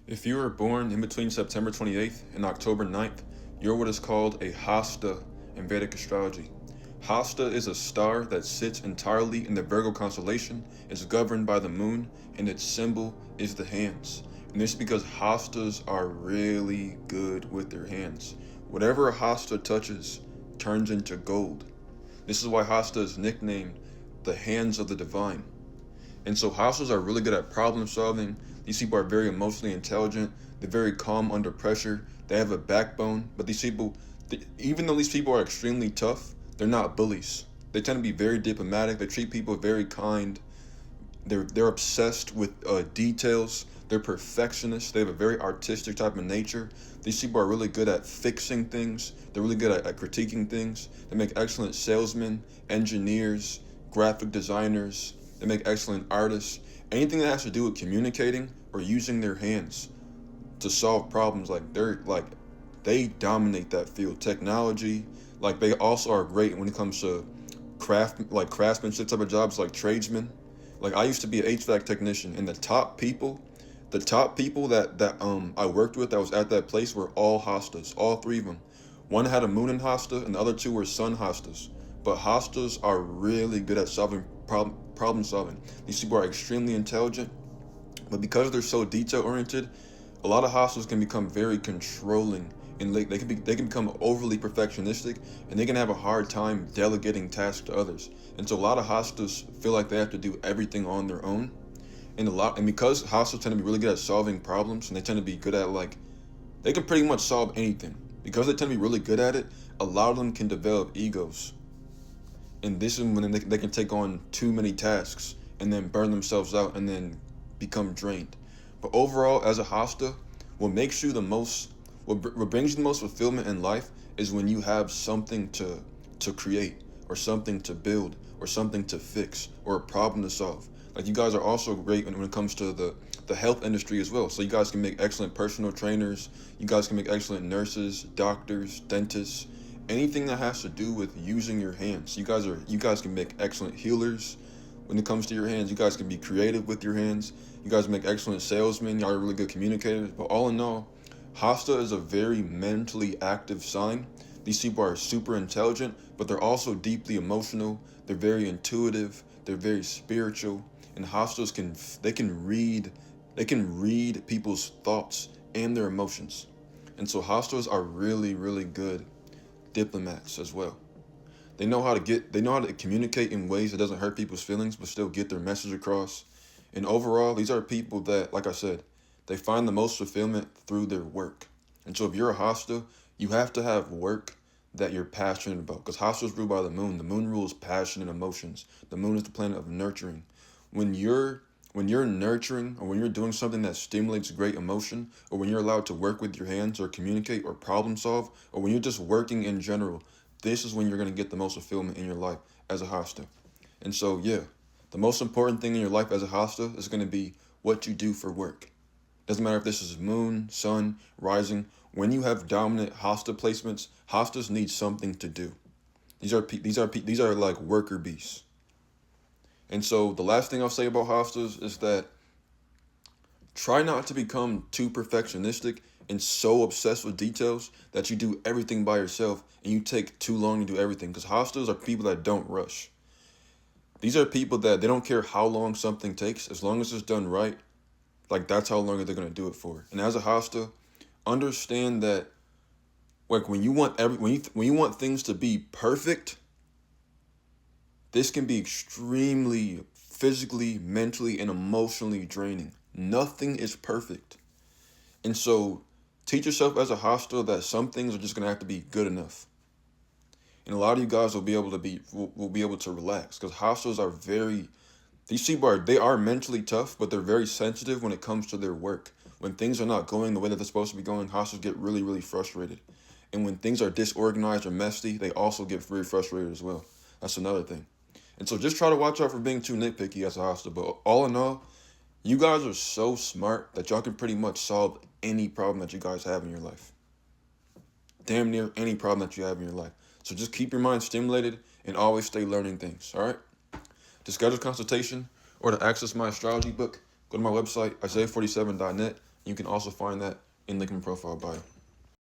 If you were born in between September 28th and October 9th, you're what is called a Hasta in Vedic astrology. Hasta is a star that sits entirely in the Virgo constellation, is governed by the moon, and its symbol is the hands. And this is because Hastas are really good with their hands. Whatever a Hasta touches turns into gold. This is why Hasta is nicknamed the hands of the divine. And so hostels are really good at problem solving. These people are very emotionally intelligent. They're very calm under pressure. They have a backbone. But these people, even though these people are extremely tough, they're not bullies. They tend to be very diplomatic. They treat people very kind. They're obsessed with details. They're perfectionists. They have a very artistic type of nature. These people are really good at fixing things. They're really good at critiquing things. They make excellent salesmen, engineers, graphic designers. They make excellent artists. Anything that has to do with communicating or using their hands to solve problems, they dominate that field. Technology, they also are great when it comes to craftsmanship type of jobs, like tradesmen. Like I used to be an HVAC technician, and the top people that I worked with that was at that place were all hostas, all three of them. One had a moon in hosta, and the other two were sun hostas. But hostas are really good at solving problem solving. These people are extremely intelligent, but because they're so detail oriented, a lot of hostas can become very controlling, and they can become overly perfectionistic, and they can have a hard time delegating tasks to others. And so a lot of hostas feel like they have to do everything on their own, and because hostas tend to be really good at solving problems, and they tend to be good at they can pretty much solve anything. Because they tend to be really good at it, a lot of them can develop egos, and this is when they can take on too many tasks and then burn themselves out and then become drained. But overall, as a hosta, what makes you the most, what brings you the most fulfillment in life is when you have something to create, or something to build, or something to fix, or a problem to solve. Like you guys are also great when it comes to the health industry as well. So you guys can make excellent personal trainers. You guys can make excellent nurses, doctors, dentists, anything that has to do with using your hands. You guys can make excellent healers when it comes to your hands. You guys can be creative with your hands. You guys make excellent salesmen. Y'all are really good communicators. But all in all, Hasta is a very mentally active sign. These people are super intelligent, but they're also deeply emotional. They're very intuitive. They're very spiritual. And Hastas can read people's thoughts and their emotions. And so Hastas are really, really good diplomats as well. They know how to communicate in ways that doesn't hurt people's feelings but still get their message across. And overall, these are people that, like I said, they find the most fulfillment through their work. And so if you're a Hasta, you have to have work that you're passionate about. Because Hastas ruled by the moon. The moon rules passion and emotions. The moon is the planet of nurturing. When you're nurturing, or when you're doing something that stimulates great emotion, or when you're allowed to work with your hands or communicate or problem solve, or when you're just working in general, this is when you're going to get the most fulfillment in your life as a Hasta. And so, yeah, the most important thing in your life as a Hasta is going to be what you do for work. Doesn't matter if this is moon, sun, rising. When you have dominant Hasta placements, Hastas need something to do. These are like worker bees. And so the last thing I'll say about Hastas is that try not to become too perfectionistic and so obsessed with details that you do everything by yourself and you take too long to do everything. Because Hastas are people that don't rush. These are people that they don't care how long something takes, as long as it's done right. That's how long they're gonna do it for. And as a Hasta, understand that when you want when you want things to be perfect, this can be extremely physically, mentally, and emotionally draining. Nothing is perfect. And so teach yourself as a Hasta that some things are just gonna have to be good enough. And a lot of you guys will be able to relax, because Hastas are these people are mentally tough, but they're very sensitive when it comes to their work. When things are not going the way that they're supposed to be going, Hastas get really, really frustrated. And when things are disorganized or messy, they also get very frustrated as well. That's another thing. And so just try to watch out for being too nitpicky as a Hasta. But all in all, you guys are so smart that y'all can pretty much solve any problem that you guys have in your life. Damn near any problem that you have in your life. So just keep your mind stimulated and always stay learning things, all right? To schedule a consultation or to access my astrology book, go to my website, isaiah47.net. You can also find that in link in my profile bio.